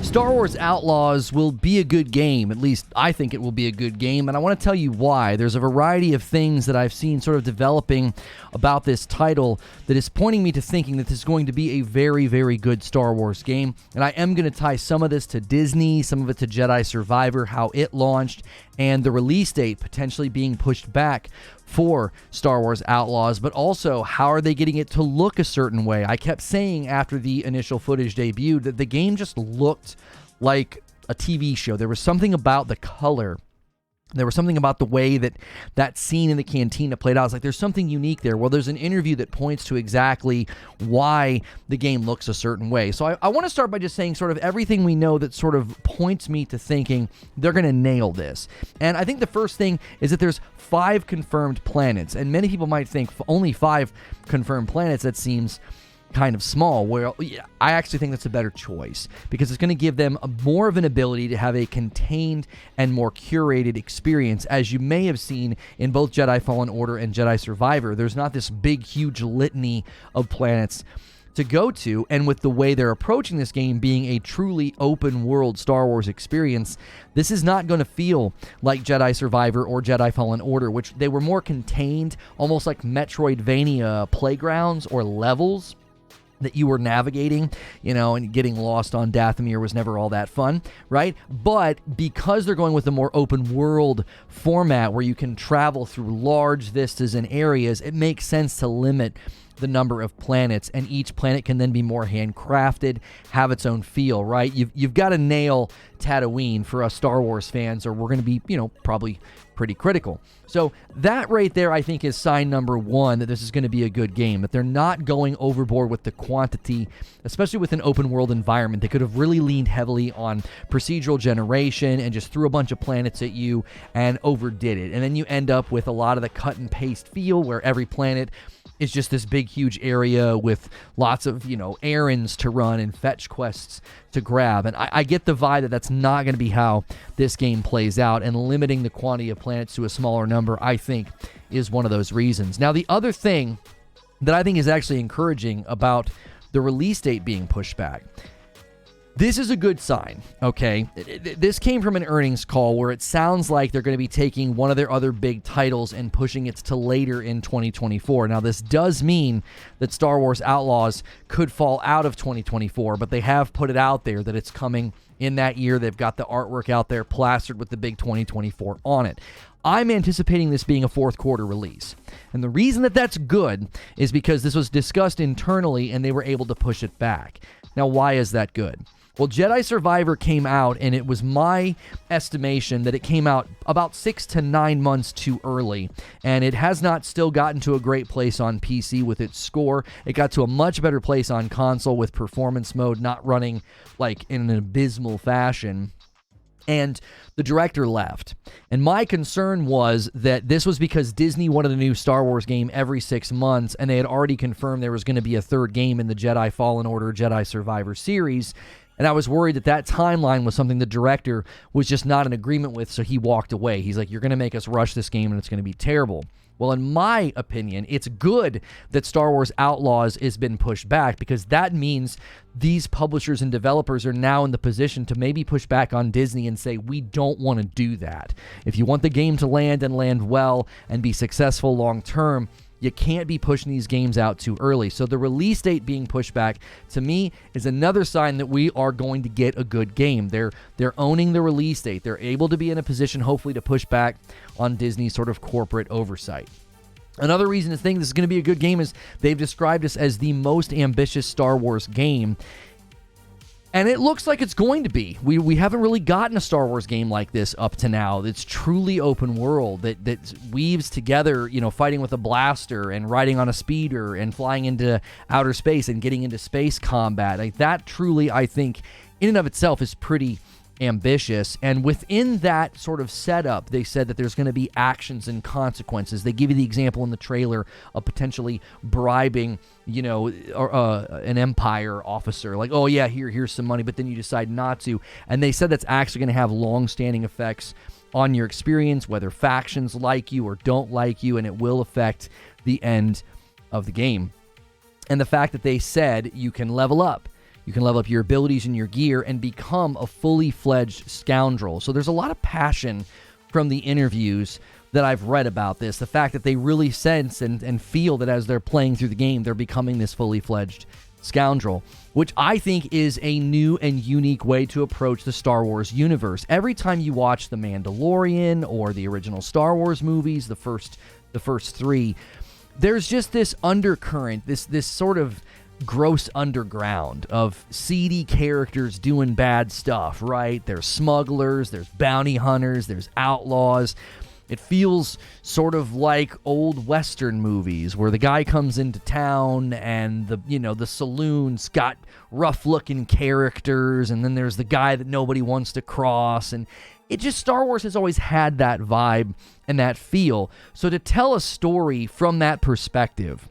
Star Wars Outlaws will be a good game. At least I think it will be a good game, and I want to tell you why. There's a variety of things that I've seen sort of developing about this title that is pointing me to thinking that this is going to be a very, very good Star Wars game, and I am going to tie some of this to Disney, some of it to Jedi Survivor, how it launched, and the release date potentially being pushed back for Star Wars Outlaws, but also how are they getting it to look a certain way? I kept saying after the initial footage debuted that the game just looked like a TV show. There was something about the color. There was something about the way that scene in the cantina played out. I was like, there's something unique there. Well, there's an interview that points to exactly why the game looks a certain way. So I want to start by just saying sort of everything we know that sort of points me to thinking they're going to nail this. And I think the first thing is that there's 5 confirmed planets. And many people might think only 5 confirmed planets, that seems kind of small. Well, yeah, I actually think that's a better choice because it's going to give them more of an ability to have a contained and more curated experience. As you may have seen in both Jedi Fallen Order and Jedi Survivor, there's not this big, huge litany of planets to go to, and with the way they're approaching this game being a truly open world Star Wars experience, this is not going to feel like Jedi Survivor or Jedi Fallen Order, which they were more contained, almost like Metroidvania playgrounds or levels that you were navigating, and getting lost on Dathomir was never all that fun, right? But because they're going with a more open world format where you can travel through large vistas and areas, it makes sense to limit the number of planets, and each planet can then be more handcrafted, have its own feel, right? You've got to nail Tatooine for us Star Wars fans, or we're going to be, probably pretty critical. So that right there, I think, is sign number 1 that this is going to be a good game, that they're not going overboard with the quantity, especially with an open world environment. They could have really leaned heavily on procedural generation and just threw a bunch of planets at you and overdid it. And then you end up with a lot of the cut and paste feel where every planet is just this big, huge area with lots of, errands to run and fetch quests to grab. And I get the vibe that that's not going to be how this game plays out, and limiting the quantity of planets to a smaller number, I think, is one of those reasons. Now, the other thing that I think is actually encouraging about the release date being pushed back, this is a good sign, okay? This came from an earnings call where it sounds like they're going to be taking one of their other big titles and pushing it to later in 2024. Now, this does mean that Star Wars Outlaws could fall out of 2024, but they have put it out there that it's coming in that year. They've got the artwork out there plastered with the big 2024 on it. I'm anticipating this being a 4th quarter release. And the reason that that's good is because this was discussed internally and they were able to push it back. Now, why is that good? Well, Jedi Survivor came out, and it was my estimation that it came out about 6 to 9 months too early, and it has not still gotten to a great place on PC with its score. It got to a much better place on console with performance mode not running like in an abysmal fashion. And the director left. And my concern was that this was because Disney wanted a new Star Wars game every 6 months, and they had already confirmed there was going to be a 3rd game in the Jedi Fallen Order, Jedi Survivor series. And I was worried that timeline was something the director was just not in agreement with, so he walked away. He's like, you're going to make us rush this game, and it's going to be terrible. Well, in my opinion, it's good that Star Wars Outlaws has been pushed back, because that means these publishers and developers are now in the position to maybe push back on Disney and say, we don't want to do that. If you want the game to land and land well and be successful long term, you can't be pushing these games out too early. So the release date being pushed back, to me, is another sign that we are going to get a good game. They're owning the release date. They're able to be in a position, hopefully, to push back on Disney's sort of corporate oversight. Another reason to think this is going to be a good game is they've described this as the most ambitious Star Wars game. And it looks like it's going to be. We haven't really gotten a Star Wars game like this up to now. It's truly open world that weaves together, fighting with a blaster and riding on a speeder and flying into outer space and getting into space combat. Like that truly, I think, in and of itself is pretty ambitious. And within that sort of setup, they said that there's going to be actions and consequences. They give you the example in the trailer of potentially bribing, an Empire officer. Like, oh yeah, here's some money, but then you decide not to. And they said that's actually going to have long-standing effects on your experience, whether factions like you or don't like you, and it will affect the end of the game. And the fact that they said you can level up, You can level up your abilities and your gear and become a fully fledged scoundrel. So there's a lot of passion from the interviews that I've read about this. The fact that they really sense and feel that as they're playing through the game, they're becoming this fully fledged scoundrel, which I think is a new and unique way to approach the Star Wars universe. Every time you watch The Mandalorian or the original Star Wars movies, the first three, there's just this undercurrent, this sort of gross underground of seedy characters doing bad stuff, right? There's smugglers, there's bounty hunters, there's outlaws. It feels sort of like old Western movies where the guy comes into town and the saloon's got rough-looking characters, and then there's the guy that nobody wants to cross, and Star Wars has always had that vibe and that feel. So to tell a story from that perspective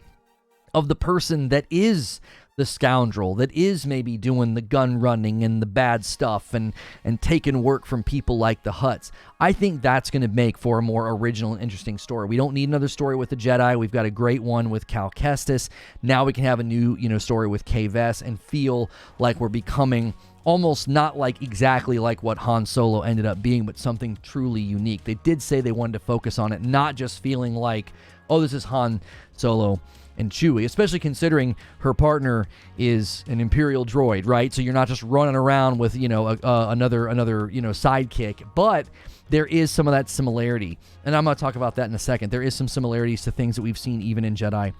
of the person that is the scoundrel, that is maybe doing the gun running and the bad stuff and taking work from people like the Hutts, I think that's going to make for a more original and interesting story. We don't need another story with the Jedi. We've got a great one with Cal Kestis. Now we can have a new, story with Kay Vess and feel like we're becoming almost not like exactly like what Han Solo ended up being, but something truly unique. They did say they wanted to focus on it, not just feeling like, oh, this is Han Solo and Chewie, especially considering her partner is an Imperial droid, right? So you're not just running around with, another sidekick, but there is some of that similarity. And I'm going to talk about that in a second. There is some similarities to things that we've seen even in Jedi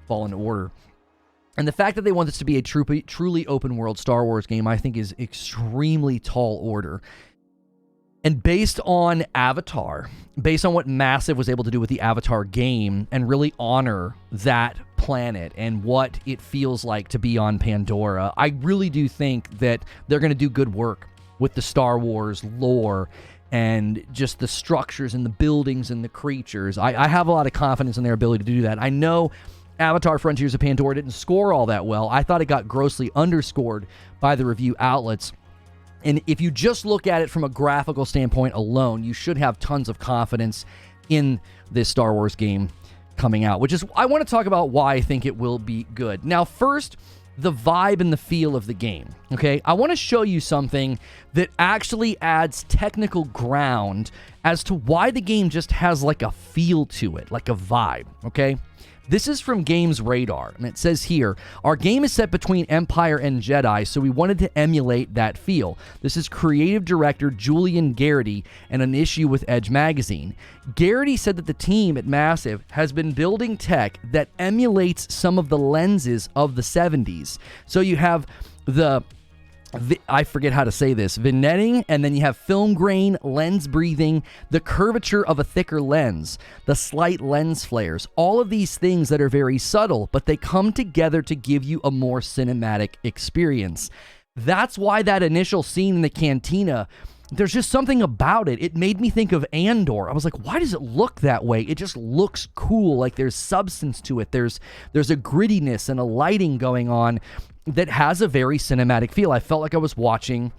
Fallen Order. And the fact that they want this to be a truly open world Star Wars game, I think is extremely tall order. And based on Avatar, based on what Massive was able to do with the Avatar game and really honor that planet and what it feels like to be on Pandora, I really do think that they're going to do good work with the Star Wars lore and just the structures and the buildings and the creatures. I have a lot of confidence in their ability to do that. I know Avatar Frontiers of Pandora didn't score all that well. I thought it got grossly underscored by the review outlets. And if you just look at it from a graphical standpoint alone, you should have tons of confidence in this Star Wars game coming out, which is, I want to talk about why I think it will be good. Now, first, the vibe and the feel of the game, okay? I want to show you something that actually adds technical ground as to why the game just has like a feel to it, like a vibe, okay? This is from Games Radar, and it says here, our game is set between Empire and Jedi, so we wanted to emulate that feel. This is creative director Julian Garrity and an issue with Edge Magazine. Garrity said that the team at Massive has been building tech that emulates some of the lenses of the 70s. So you have I forget how to say this, vignetting, and then you have film grain, lens breathing, the curvature of a thicker lens, the slight lens flares, all of these things that are very subtle, but they come together to give you a more cinematic experience. That's why that initial scene in the cantina, there's just something about it. It made me think of Andor. I was like, why does it look that way? It just looks cool, like there's substance to it. There's a grittiness and a lighting going on that has a very cinematic feel. I felt like I was watching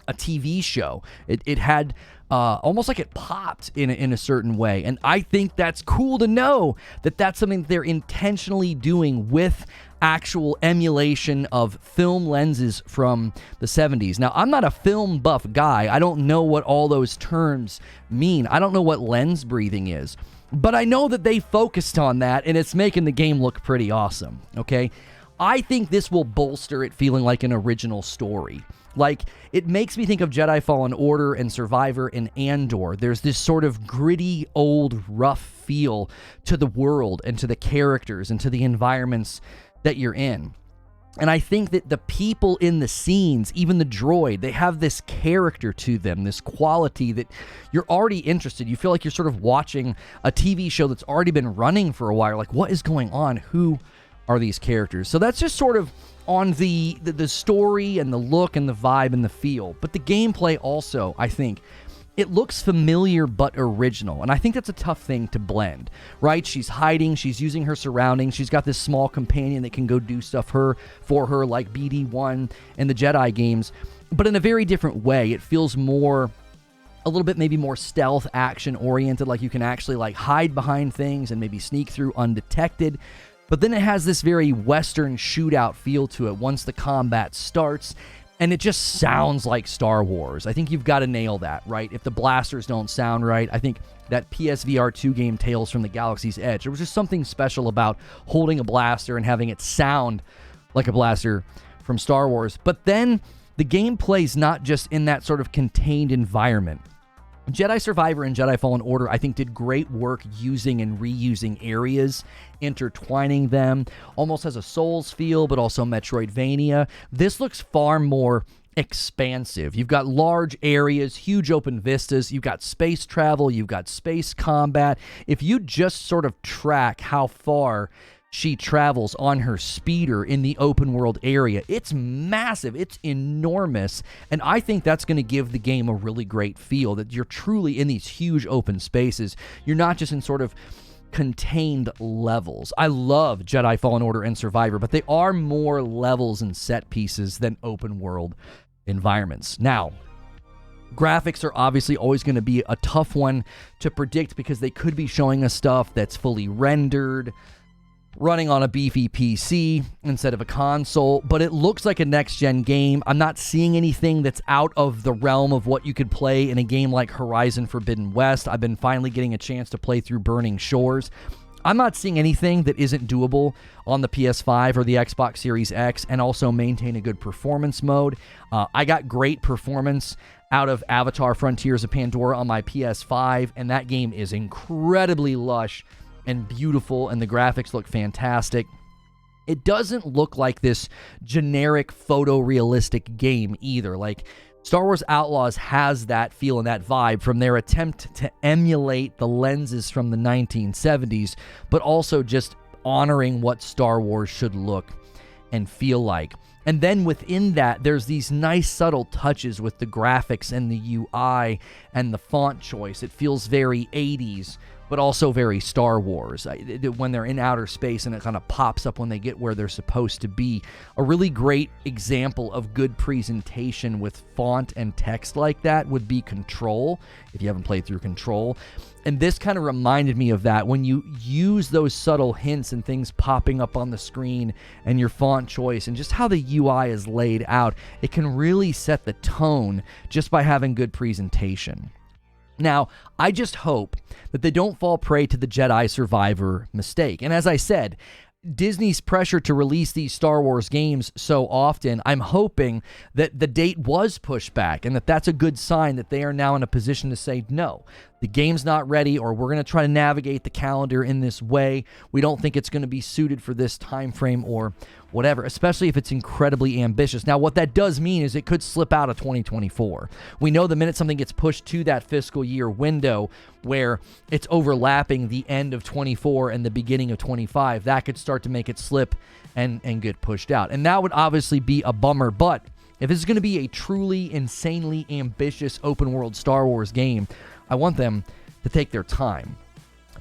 a TV show. It had almost like it popped in a certain way. And I think that's cool to know that that's something that they're intentionally doing with actual emulation of film lenses from the 70s. Now, I'm not a film buff guy. I don't know what all those terms mean. I don't know what lens breathing is. But I know that they focused on that, and it's making the game look pretty awesome, okay? I think this will bolster it feeling like an original story. Like, it makes me think of Jedi Fallen Order and Survivor and Andor. There's this sort of gritty, old, rough feel to the world and to the characters and to the environments that you're in. And I think that the people in the scenes, even the droid, they have this character to them, this quality that you're already interested. You feel like you're sort of watching a TV show that's already been running for a while. Like, what is going on? Who are these characters? So that's just sort of on the story and the look and the vibe and the feel. But the gameplay also, I think, it looks familiar but original. And I think that's a tough thing to blend, right? She's hiding. She's using her surroundings. She's got this small companion that can go do stuff for her like BD-1 and the Jedi games. But in a very different way. It feels more, a little bit maybe more stealth action oriented. Like you can actually like hide behind things and maybe sneak through undetected. But then it has this very Western shootout feel to it once the combat starts, and it just sounds like Star Wars. I think you've got to nail that, right? If the blasters don't sound right, I think that PSVR 2 game, Tales from the Galaxy's Edge, there was just something special about holding a blaster and having it sound like a blaster from Star Wars. But then the game plays not just in that sort of contained environment. Jedi Survivor and Jedi Fallen Order, I think, did great work using and reusing areas, intertwining them, almost has a Souls feel, but also Metroidvania. This looks far more expansive. You've got large areas, huge open vistas, you've got space travel, you've got space combat. If you just sort of track how far she travels on her speeder in the open world area, it's massive, it's enormous, and I think that's going to give the game a really great feel, that you're truly in these huge open spaces. You're not just in sort of contained levels. I love Jedi Fallen Order and Survivor, but they are more levels and set pieces than open world environments. Now, graphics are obviously always going to be a tough one to predict because they could be showing us stuff that's fully rendered, running on a beefy PC instead of a console, but it looks like a next-gen game. I'm not seeing anything that's out of the realm of what you could play in a game like Horizon Forbidden West. I've been finally getting a chance to play through Burning Shores. I'm not seeing anything that isn't doable on the PS5 or the Xbox Series X and also maintain a good performance mode. I got great performance out of Avatar Frontiers of Pandora on my PS5, and that game is incredibly lush and beautiful, and the graphics look fantastic. It doesn't look like this generic photorealistic game either. Like, Star Wars Outlaws has that feel and that vibe from their attempt to emulate the lenses from the 1970s, but also just honoring what Star Wars should look and feel like. And then within that, there's these nice subtle touches with the graphics and the UI and the font choice. It feels very 80s, but also very Star Wars. When they're in outer space and it kind of pops up when they get where they're supposed to be. A really great example of good presentation with font and text like that would be Control, if you haven't played through Control. And this kind of reminded me of that. When you use those subtle hints and things popping up on the screen and your font choice and just how the UI is laid out, it can really set the tone just by having good presentation. Now, I just hope that they don't fall prey to the Jedi Survivor mistake. And as I said, Disney's pressure to release these Star Wars games so often, I'm hoping that the date was pushed back and that that's a good sign that they are now in a position to say, no, the game's not ready, or we're going to try to navigate the calendar in this way. We don't think it's going to be suited for this time frame or whatever, especially if it's incredibly ambitious. Now, what that does mean is it could slip out of 2024. We know the minute something gets pushed to that fiscal year window where it's overlapping the end of 24 and the beginning of 25, that could start to make it slip and get pushed out. And that would obviously be a bummer, but if this is going to be a truly insanely ambitious open world Star Wars game, I want them to take their time.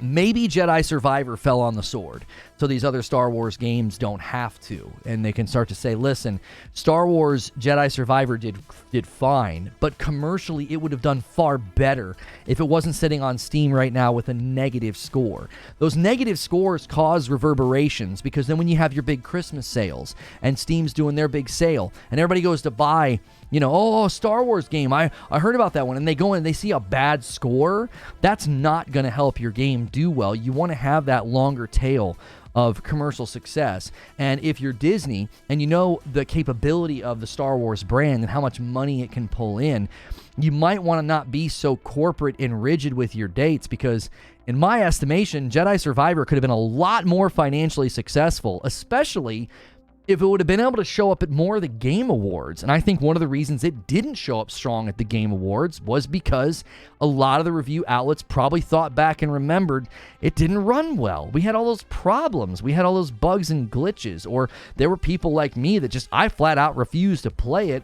Maybe Jedi Survivor fell on the sword, so these other Star Wars games don't have to, and they can start to say, listen, Star Wars Jedi Survivor did fine, but commercially it would have done far better if it wasn't sitting on Steam right now with a negative score. Those negative scores cause reverberations, because then when you have your big Christmas sales, and Steam's doing their big sale, and everybody goes to buy, a Star Wars game, I heard about that one, and they go in and they see a bad score, that's not going to help your game do well. You want to have that longer tail of commercial success. And if you're Disney and you know the capability of the Star Wars brand and how much money it can pull in, you might want to not be so corporate and rigid with your dates, because in my estimation, Jedi Survivor could have been a lot more financially successful, especially if it would have been able to show up at more of the Game Awards. And I think one of the reasons it didn't show up strong at the Game Awards was because a lot of the review outlets probably thought back and remembered it didn't run well. We had all those problems. We had all those bugs and glitches. Or there were people like me that I flat out refused to play it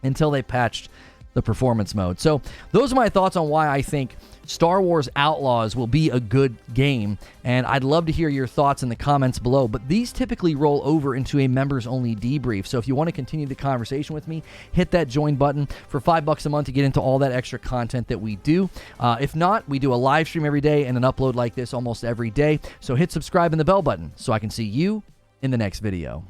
until they patched the performance mode. So those are my thoughts on why I think Star Wars Outlaws will be a good game, and I'd love to hear your thoughts in the comments below. But these typically roll over into a members-only debrief, so if you want to continue the conversation with me, hit that join button for $5 a month to get into all that extra content that we do. If not, we do a live stream every day and an upload like this almost every day, so hit subscribe and the bell button so I can see you in the next video.